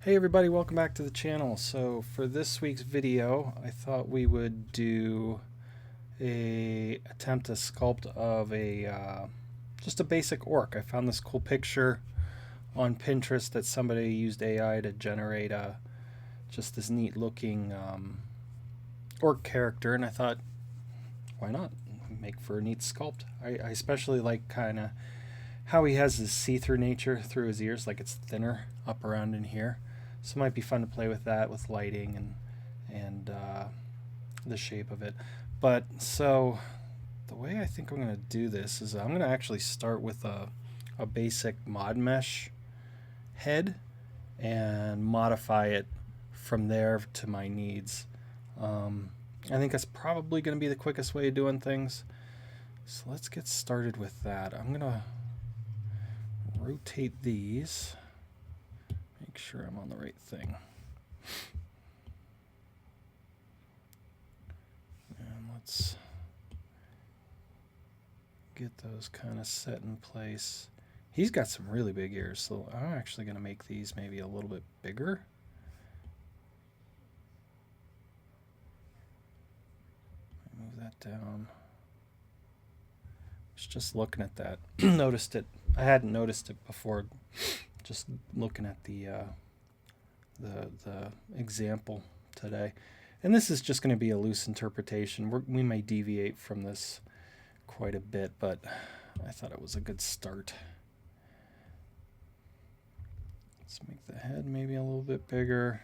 Hey everybody, welcome back to the channel. So for this week's video, I thought we would do a attempt to sculpt of a just a basic orc. I found this cool picture on Pinterest that somebody used AI to generate just this neat looking orc character, and I thought, why not make for a neat sculpt? I especially like kind of how he has his see-through nature through his ears, like it's thinner up around in here. So it might be fun to play with that, with lighting and the shape of it. But so the way I think I'm going to do this is I'm going to actually start with a basic mod mesh head and modify it from there to my needs. I think that's probably going to be the quickest way of doing things. So let's get started with that. I'm going to rotate these. Make sure I'm on the right thing. And let's get those kind of set in place. He's got some really big ears, so I'm actually going to make these maybe a little bit bigger. Move that down. Just looking at that, noticed it. I hadn't noticed it before. Just looking at the example today, and this is just going to be a loose interpretation. We may deviate from this quite a bit, but I thought it was a good start. Let's make the head maybe a little bit bigger.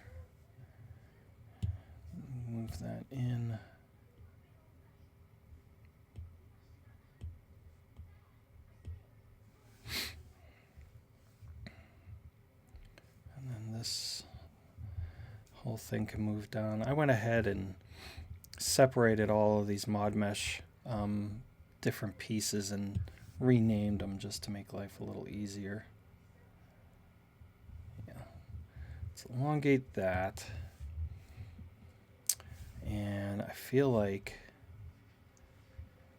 Move that in. This whole thing can move down. I went ahead and separated all of these mod mesh different pieces and renamed them just to make life a little easier. Yeah, let's elongate that. And I feel like,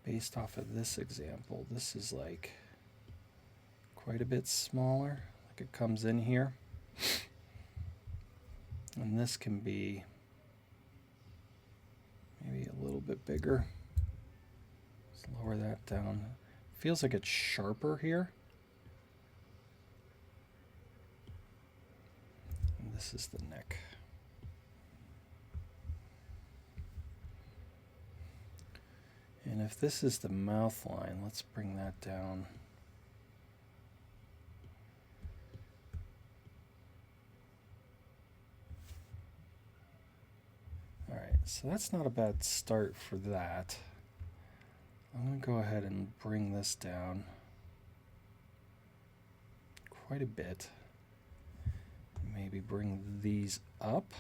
based off of this example, this is like quite a bit smaller. Like it comes in here. And this can be maybe a little bit bigger. Let's lower that down. Feels like it's sharper here. And this is the neck. And if this is the mouth line, let's bring that down. So that's not a bad start for that. I'm going to go ahead and bring this down quite a bit. Maybe bring these up.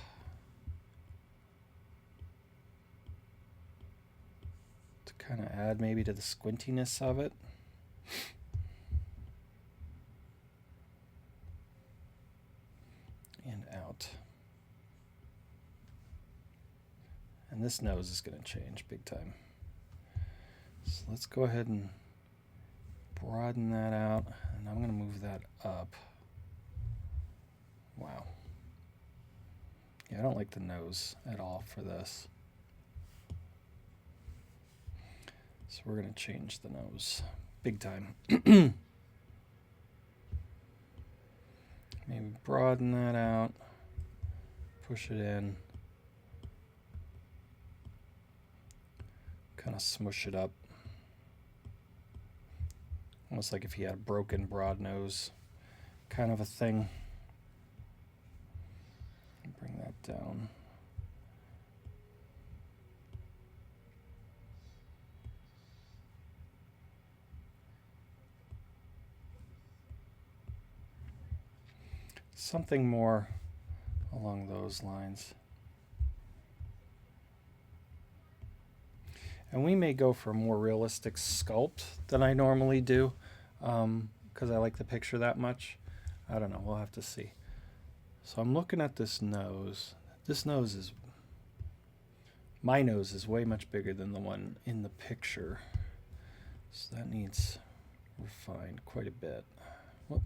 To kind of add maybe to the squintiness of it. And out. And this nose is going to change big time. So let's go ahead and broaden that out, and I'm going to move that up. Wow. Yeah, I don't like the nose at all for this. So we're going to change the nose big time. Maybe broaden that out, push it in. Kind of smush it up. Almost like if he had a broken broad nose kind of a thing. Bring that down. Something more along those lines. And we may go for a more realistic sculpt than I normally do, because I like the picture that much. I don't know, we'll have to see. So I'm looking at this nose. This nose is, my nose is way much bigger than the one in the picture. So that needs refined quite a bit. Whoop.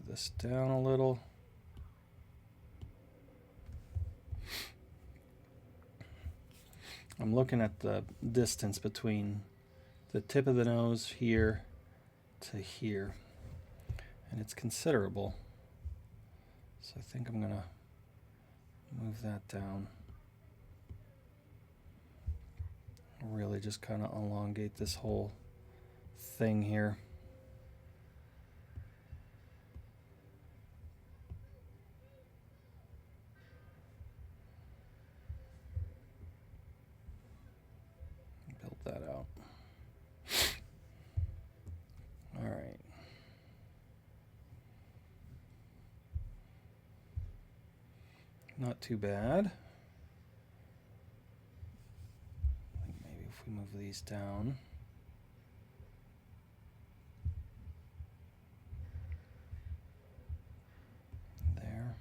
move this down a little. I'm looking at the distance between the tip of the nose here to here, and it's considerable. So I think I'm gonna move that down. Really just kind of elongate this whole thing here. Build that out. All right. Not too bad. I think maybe if we move these down. There.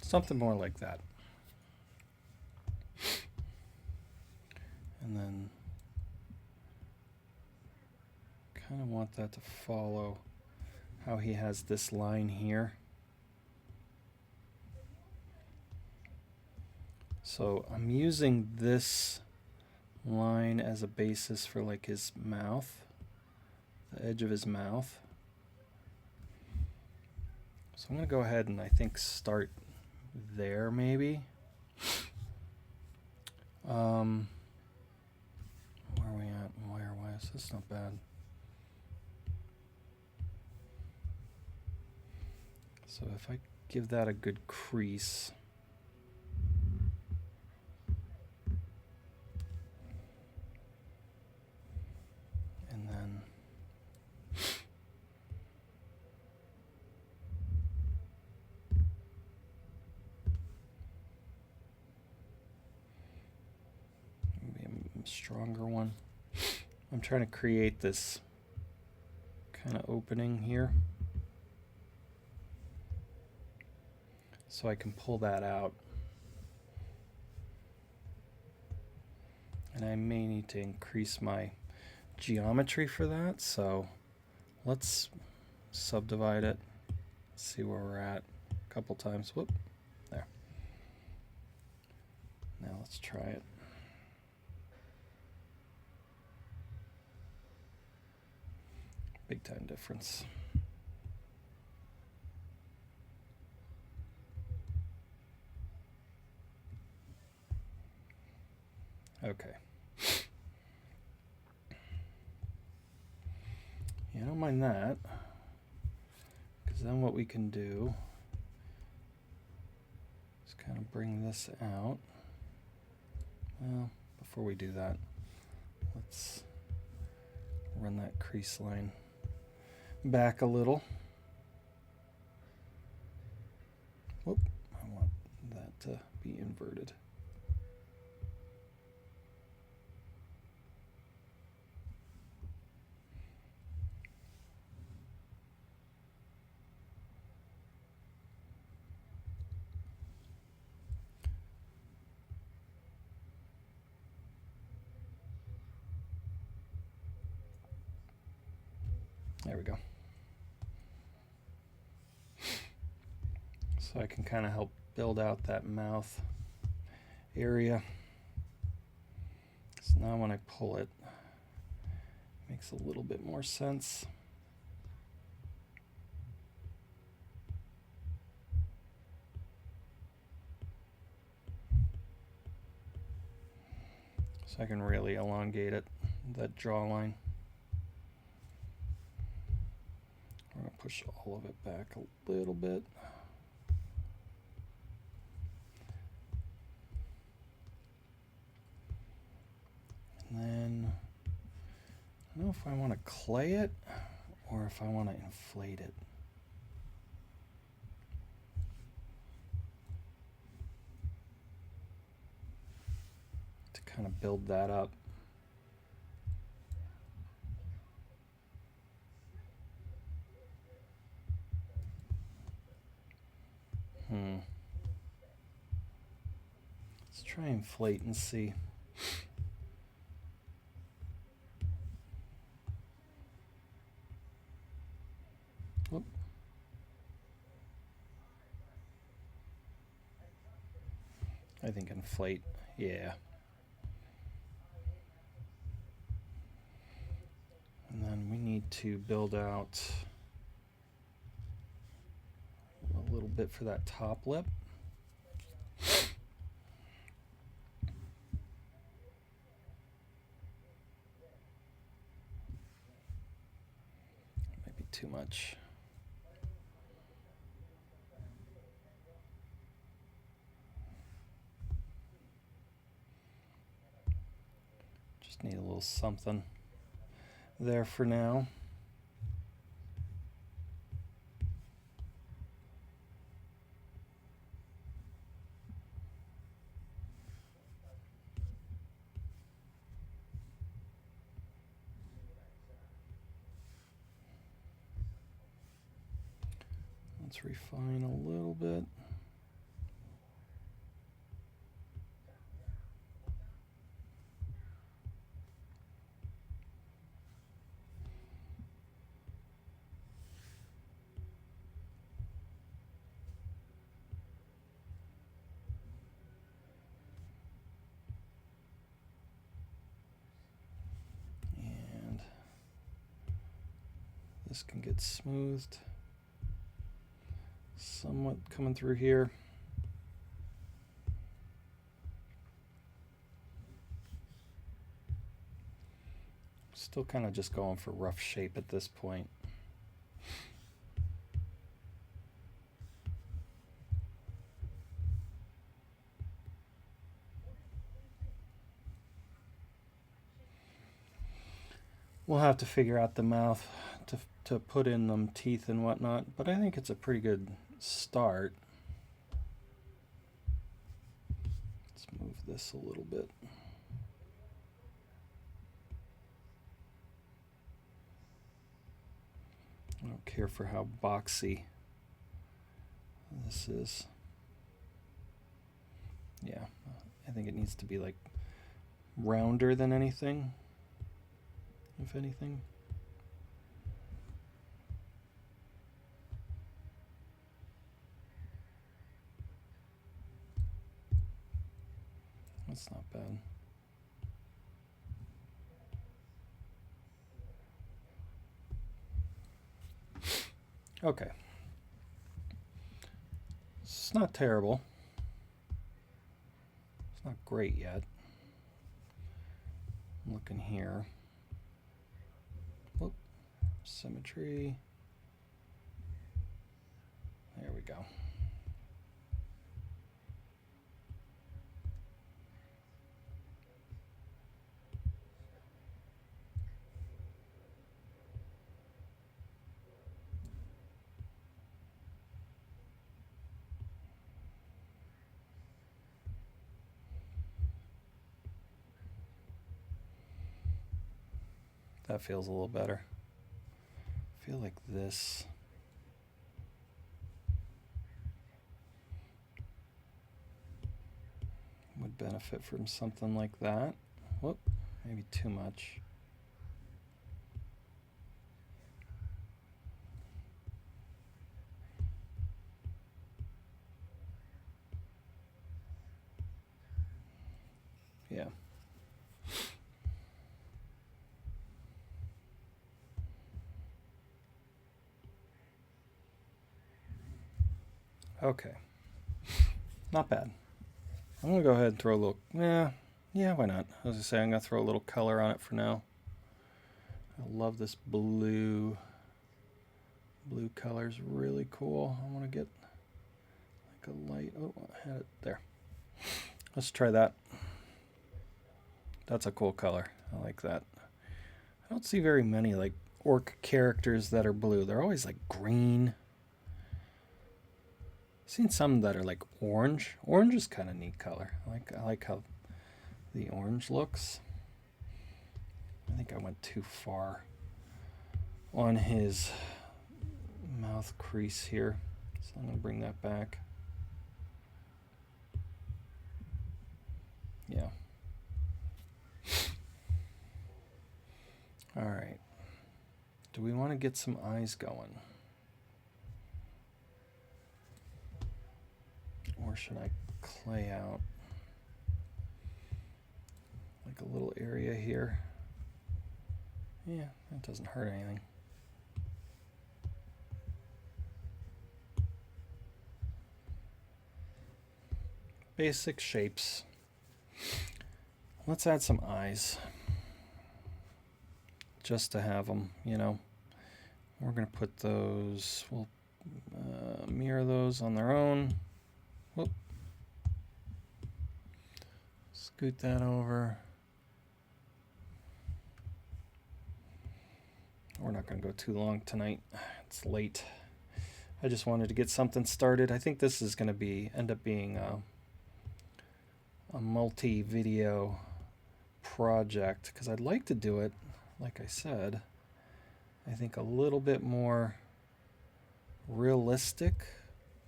Something more like that. And then kind of want that to follow how he has this line here. So I'm using this line as a basis for like his mouth, the edge of his mouth. So I'm going to go ahead and I think start there maybe. Where are we at? Why is this not bad? So if I give that a good crease, and then maybe a stronger one. I'm trying to create this kind of opening here so I can pull that out. And I may need to increase my geometry for that, so let's subdivide it, see where we're at a couple times. Whoop, there. Now let's try it. Big time difference. Okay. Yeah, I don't mind that, because then what we can do is kind of bring this out. Well, before we do that, let's run that crease line back a little. Whoop, I want that to be inverted. There we go. So I can kind of help build out that mouth area. So now when I pull it, it makes a little bit more sense. So I can really elongate it, that jawline. I'm going to push all of it back a little bit. And then, I don't know if I want to clay it or if I want to inflate it. To kind of build that up. inflate and see. Whoop. I think inflate, yeah. And then we need to build out a little bit for that top lip. Maybe too much. Just need a little something there for now. Let's refine a little bit. And this can get smoothed somewhat coming through here. Still kind of just going for rough shape at this point. We'll have to figure out the mouth to put in them teeth and whatnot, but I think it's a pretty good start. Let's move this a little bit. I don't care for how boxy this is. Yeah, I think it needs to be like rounder than anything, if anything. That's not bad. Okay. It's not terrible. It's not great yet. I'm looking here. Whoop. Symmetry. There we go. That feels a little better. I feel like this would benefit from something like that. Whoop, maybe too much. Yeah. Okay. Not bad. I'm going to go ahead and throw a little, yeah, why not? I was going to say I'm going to throw a little color on it for now. I love this blue. Blue color is really cool. I want to get like a light, oh, I had it there. Let's try that. That's a cool color. I like that. I don't see very many like orc characters that are blue. They're always like green. I've seen some that are like orange. Orange is kind of neat color. I like how the orange looks. I think I went too far on his mouth crease here, so I'm going to bring that back. Yeah. All right. Do we want to get some eyes going? Or should I clay out like a little area here? Yeah, that doesn't hurt anything. Basic shapes. Let's add some eyes. Just to have them, you know. We're going to put those, we'll mirror those on their own. Whoop. Scoot that over. We're not going to go too long tonight. It's late. I just wanted to get something started. I think this is going to end up being a multi-video project because I'd like to do it, like I said, I think a little bit more realistic,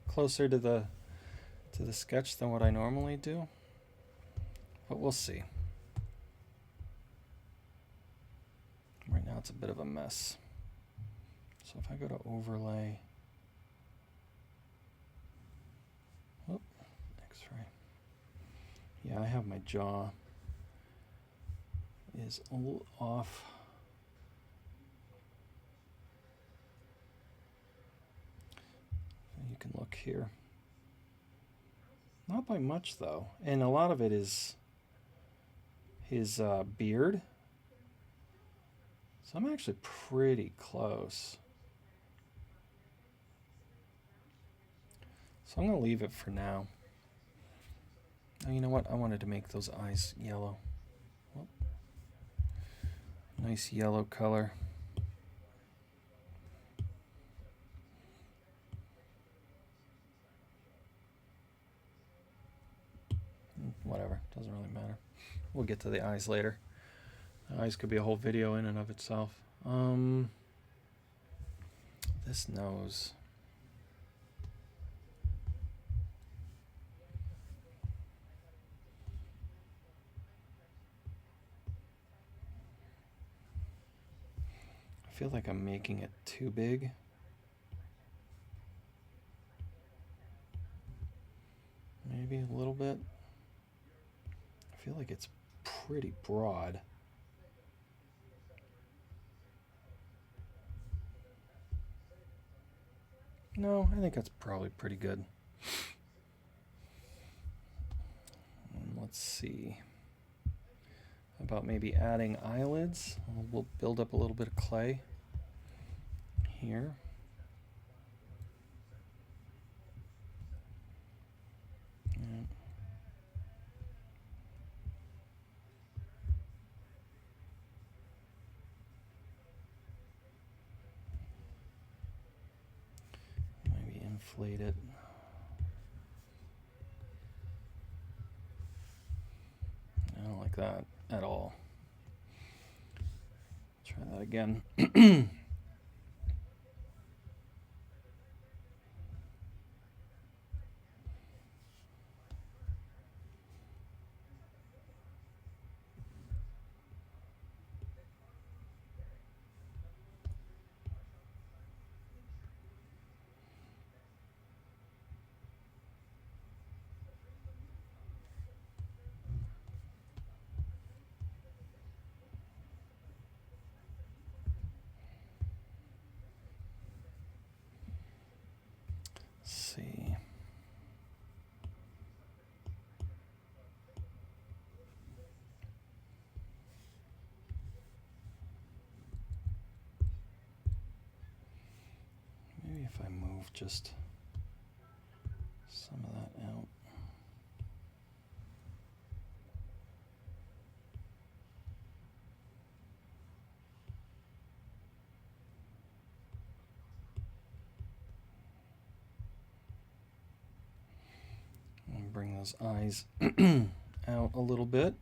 closer to the sketch than what I normally do. But we'll see. Right now it's a bit of a mess. So if I go to overlay, oh, X-ray. Yeah, I have my jaw is a little off. You can look here. Not by much though, and a lot of it is his beard. So I'm actually pretty close. So I'm going to leave it for now. Oh, you know what? I wanted to make those eyes yellow. Whoop. Nice yellow color. Whatever, doesn't really matter. We'll get to the eyes later. The eyes could be a whole video in and of itself. This nose. I feel like I'm making it too big. Maybe a little bit. I feel like it's pretty broad. No, I think that's probably pretty good. Let's see. How about maybe adding eyelids? We'll build up a little bit of clay here. Yeah. Maybe inflate it. I don't like that at all. Try that again. See. Maybe if I move just some of that out. And bring those eyes out a little bit.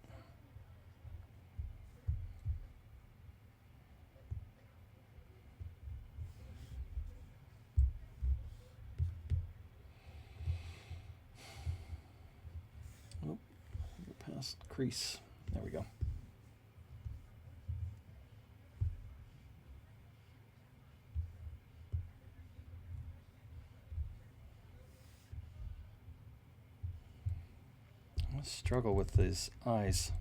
crease. There we go. I struggle with these eyes.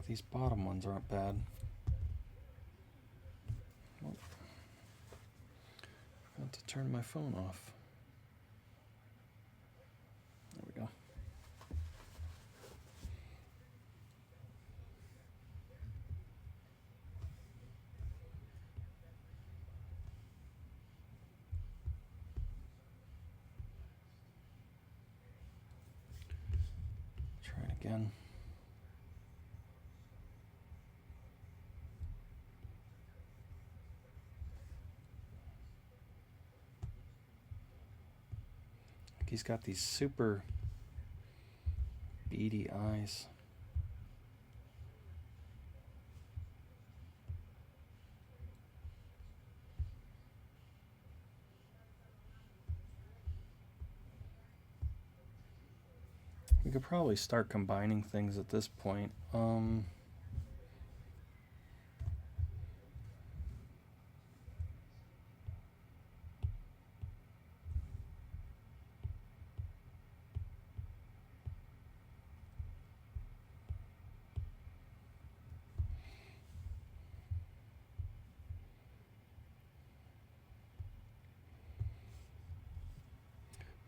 These bottom ones aren't bad. Oh. I have to turn my phone off. There we go. Try it again. He's got these super beady eyes. We could probably start combining things at this point.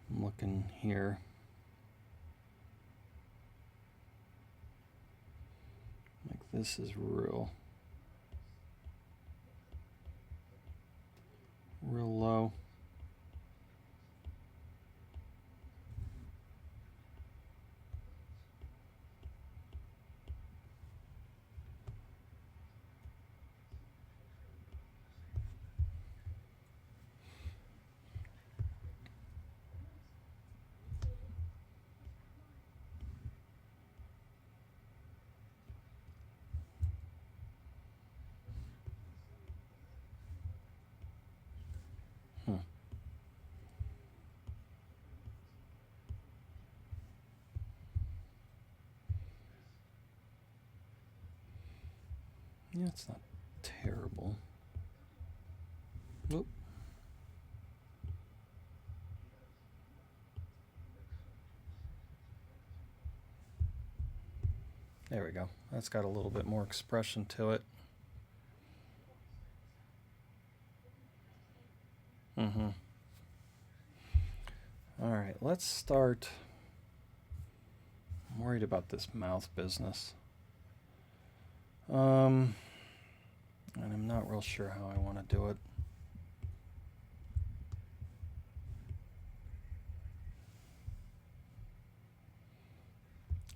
I'm looking here. Like this is real low. Yeah, it's not terrible. Whoop. There we go. That's got a little bit more expression to it. All right, let's start. I'm worried about this mouth business. And I'm not real sure how I want to do it.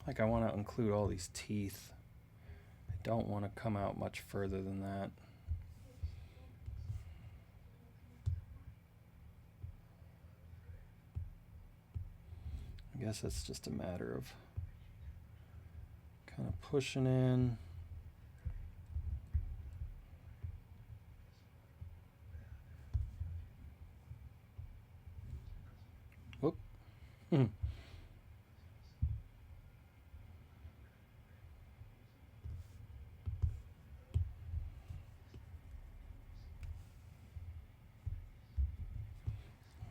Like I want to include all these teeth. I don't want to come out much further than that. I guess it's just a matter of kind of pushing in. Whoop. I'm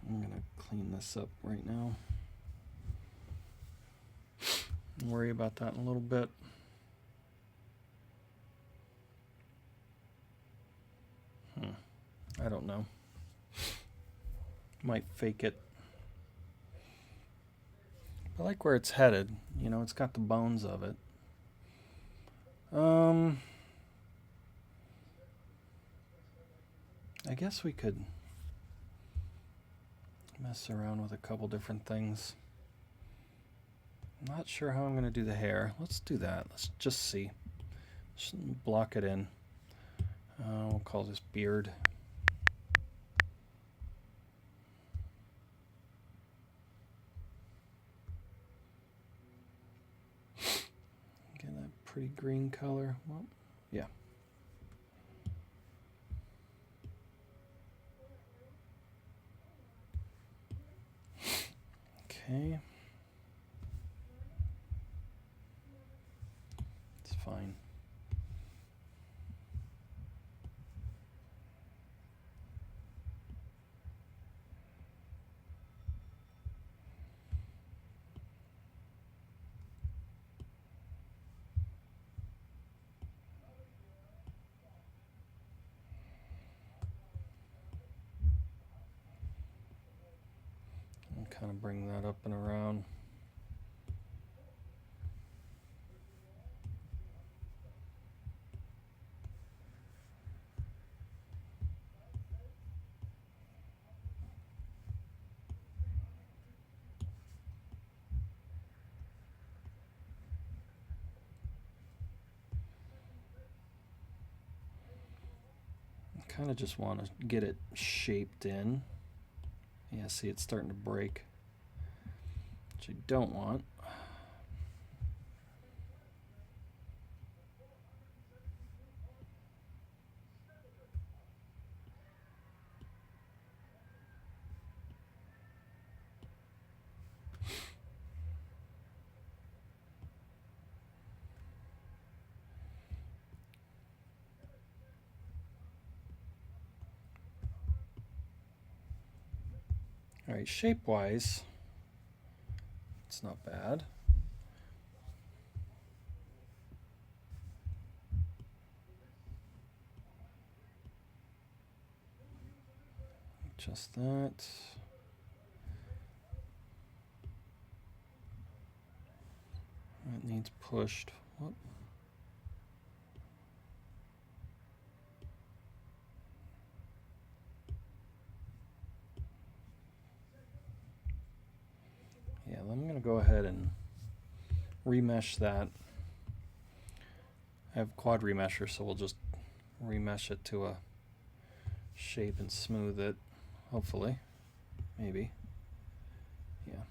going to clean this up right now. I'll worry about that in a little bit. I don't know. Might fake it. I like where it's headed. You know, it's got the bones of it. I guess we could mess around with a couple different things. I'm not sure how I'm going to do the hair. Let's do that. Let's just see. Just block it in. We'll call this beard. Get that pretty green color. Well, yeah. Okay. It's fine. And kind of bring that up and around. Kind of just want to get it shaped in. Yeah, see, it's starting to break, which you don't want. All right, shape-wise, it's not bad. Just that. That needs pushed. Whoop. Yeah, I'm going to go ahead and remesh that. I have quad remesher, so we'll just remesh it to a shape and smooth it, hopefully. Maybe. Yeah.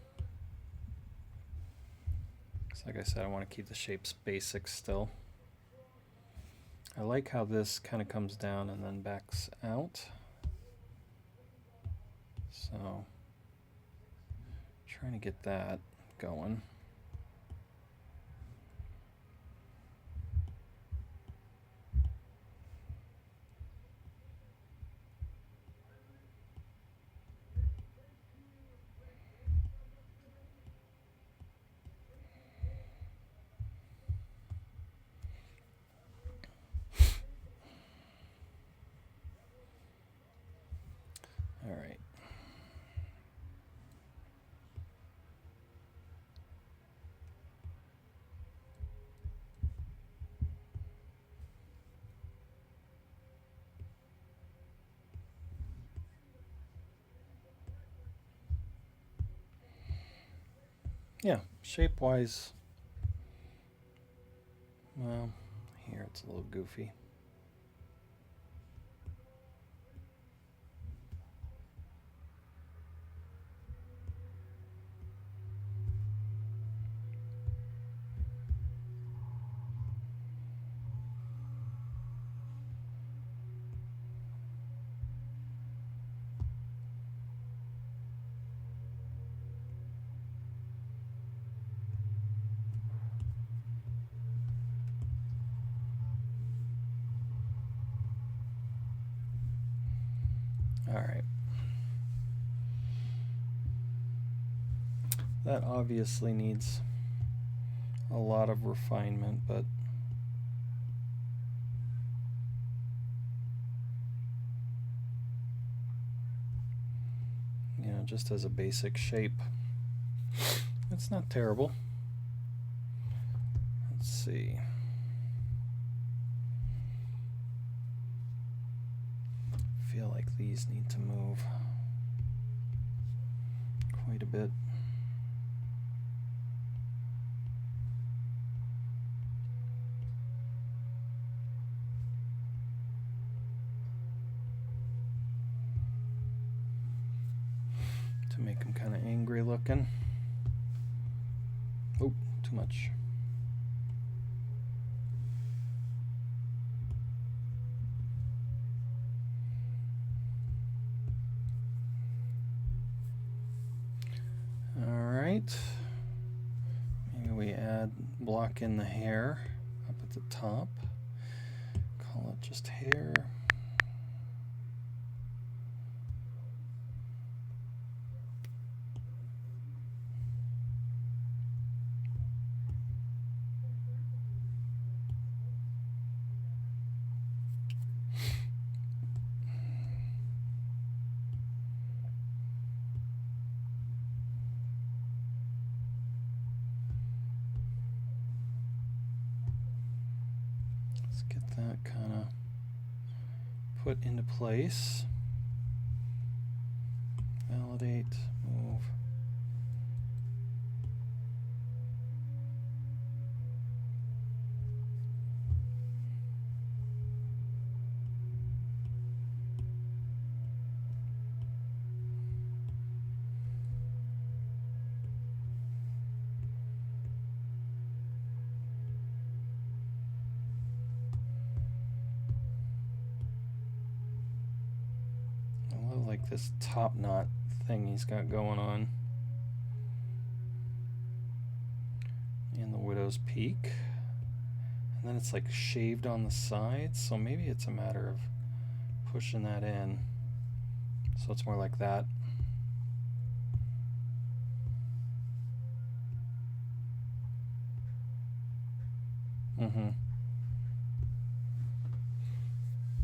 Like I said, I want to keep the shapes basic still. I like how this kind of comes down and then backs out. So, trying to get that going. All right. Yeah, shape-wise, well, here it's a little goofy. All right. That obviously needs a lot of refinement, but you know, just as a basic shape, it's not terrible. Let's see. I feel like these need to move quite a bit. To make them kind of angry looking. Oh, too much. All right. right. Maybe we block in the hair up at the top. Call it just hair. Get that kind of put into place. Validate, move. Like this top knot thing he's got going on, and the widow's peak, and then it's like shaved on the sides, so maybe it's a matter of pushing that in so it's more like that.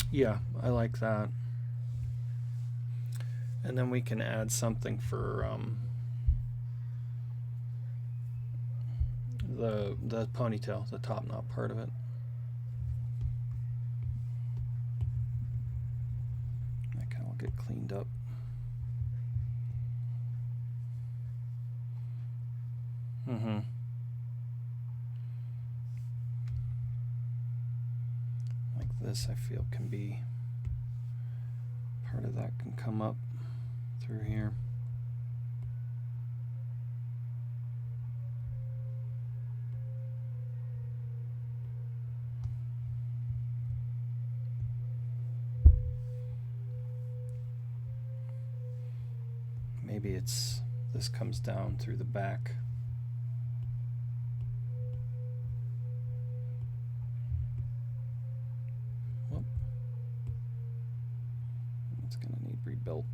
Yeah, I like that. And then we can add something for the ponytail, the top knot part of it. That kind of will get cleaned up. Like this, I feel can be part of that, can come up through here. Maybe this comes down through the back. Whoop. It's going to need rebuilt.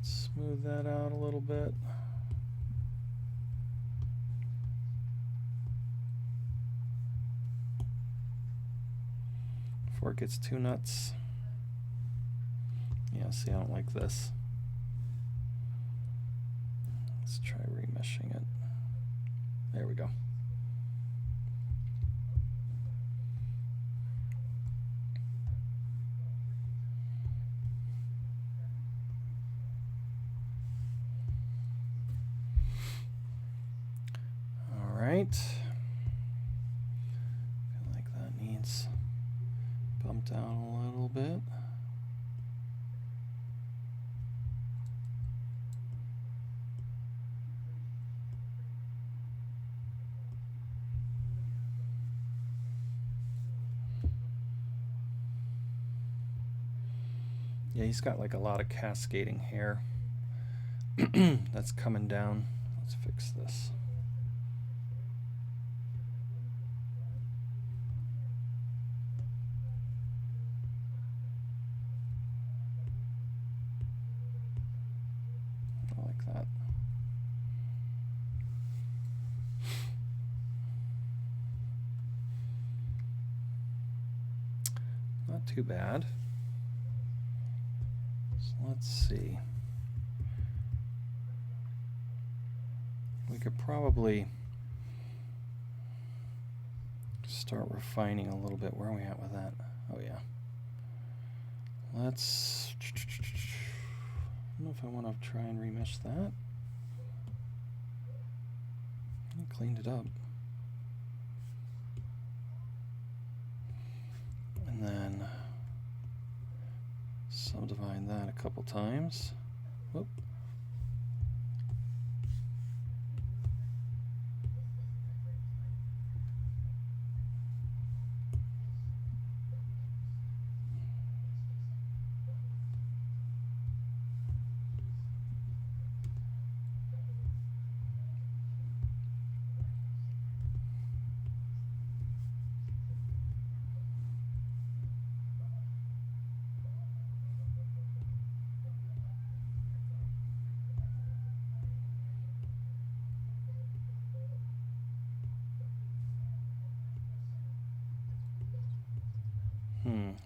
Smooth that out a little bit. Before it gets too nuts. Yeah, see, I don't like this. Let's try remeshing it. There we go. Right. Feel like that needs bumped out a little bit. Yeah, he's got like a lot of cascading hair that's coming down. Let's fix this. Not too bad. So let's see. We could probably start refining a little bit. Where are we at with that? let's... I don't know if I want to try and remesh that. I cleaned it up. And then subdivide that a couple times. Whoop.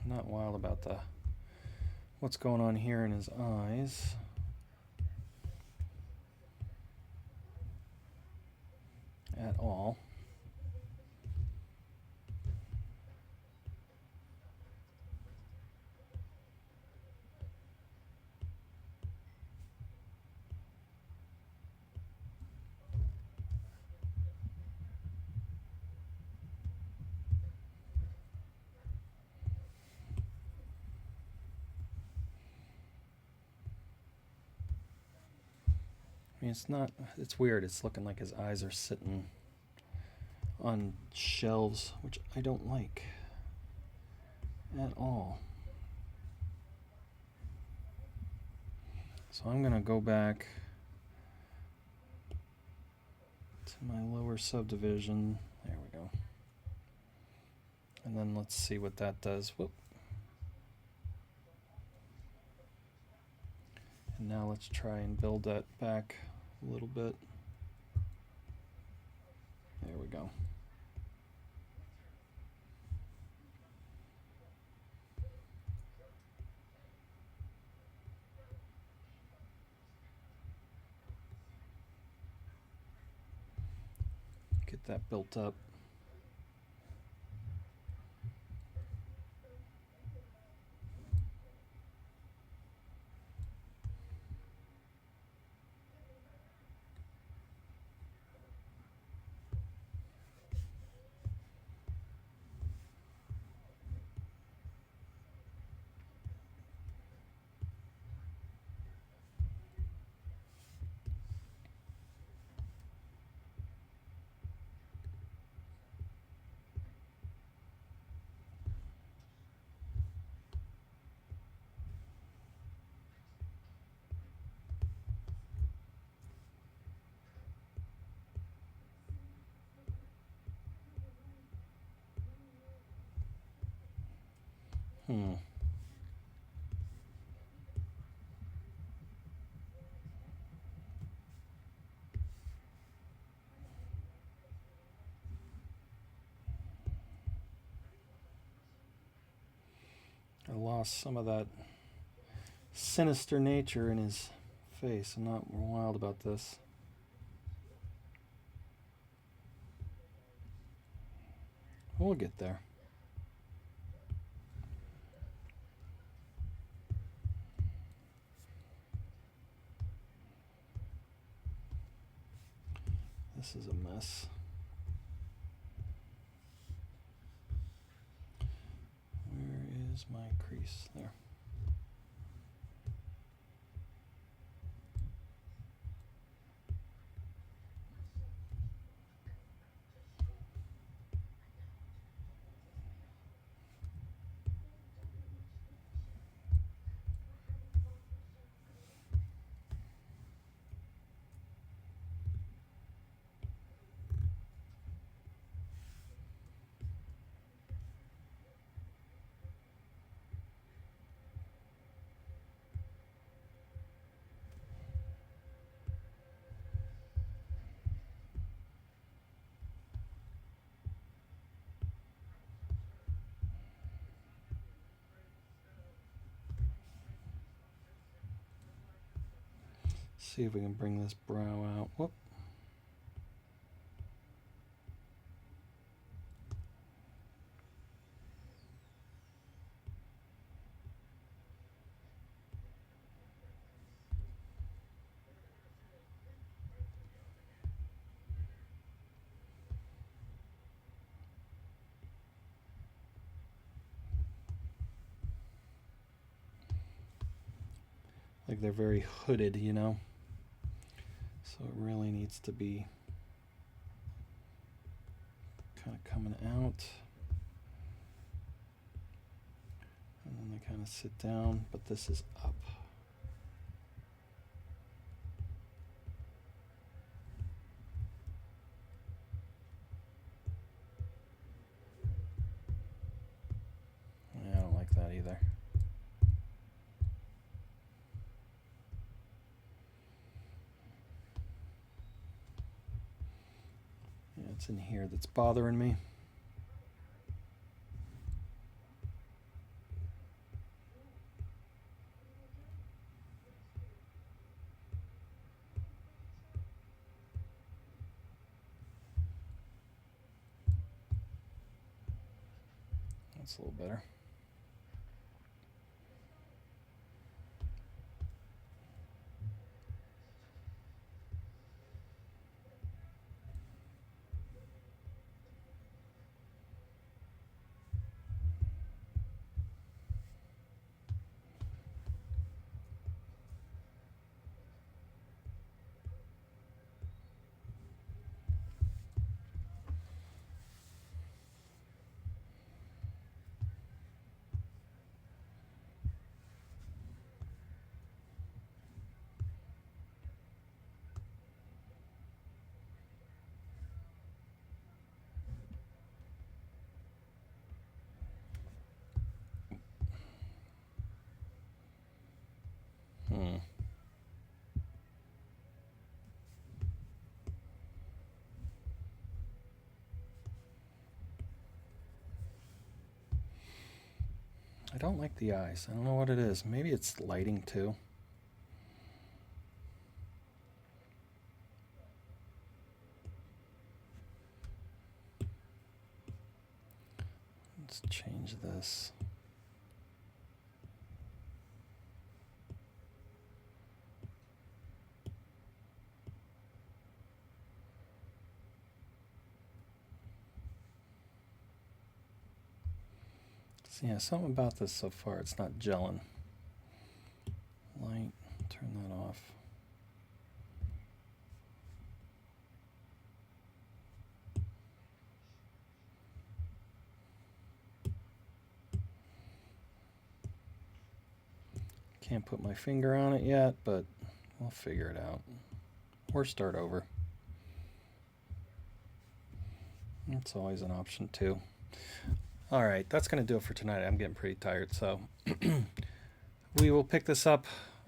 Not wild about what's going on here in his eyes. At all. I mean, it's weird. It's looking like his eyes are sitting on shelves, which I don't like at all. So I'm going to go back to my lower subdivision. There we go. And then let's see what that does. Whoop. And now let's try and build that back a little bit. There we go. Get that built up. I lost some of that sinister nature in his face. I'm not wild about this. We'll get there. This is a mess. Where is my crease? There. See if we can bring this brow out. Whoop. like they're very hooded, you know. So it really needs to be kind of coming out. And then they kind of sit down, but this is up. Yeah, I don't like that either. Yeah, it's in here that's bothering me. That's a little better. I don't like the eyes. I don't know what it is. Maybe it's lighting too. Let's change this. So yeah, something about this so far, it's not gelling. Light, turn that off. Can't put my finger on it yet, but we'll figure it out. Or start over. That's always an option too. All right, that's going to do it for tonight. I'm getting pretty tired, so we will pick this up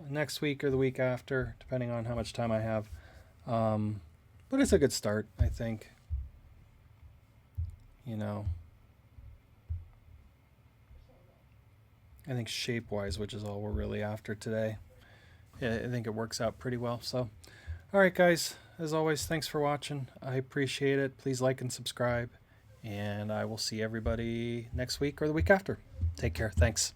next week or the week after, depending on how much time I have. But it's a good start, I think. You know, I think shape-wise, which is all we're really after today, yeah, I think it works out pretty well. So, all right, guys, as always, thanks for watching. I appreciate it. Please like and subscribe. And I will see everybody next week or the week after. Take care. Thanks.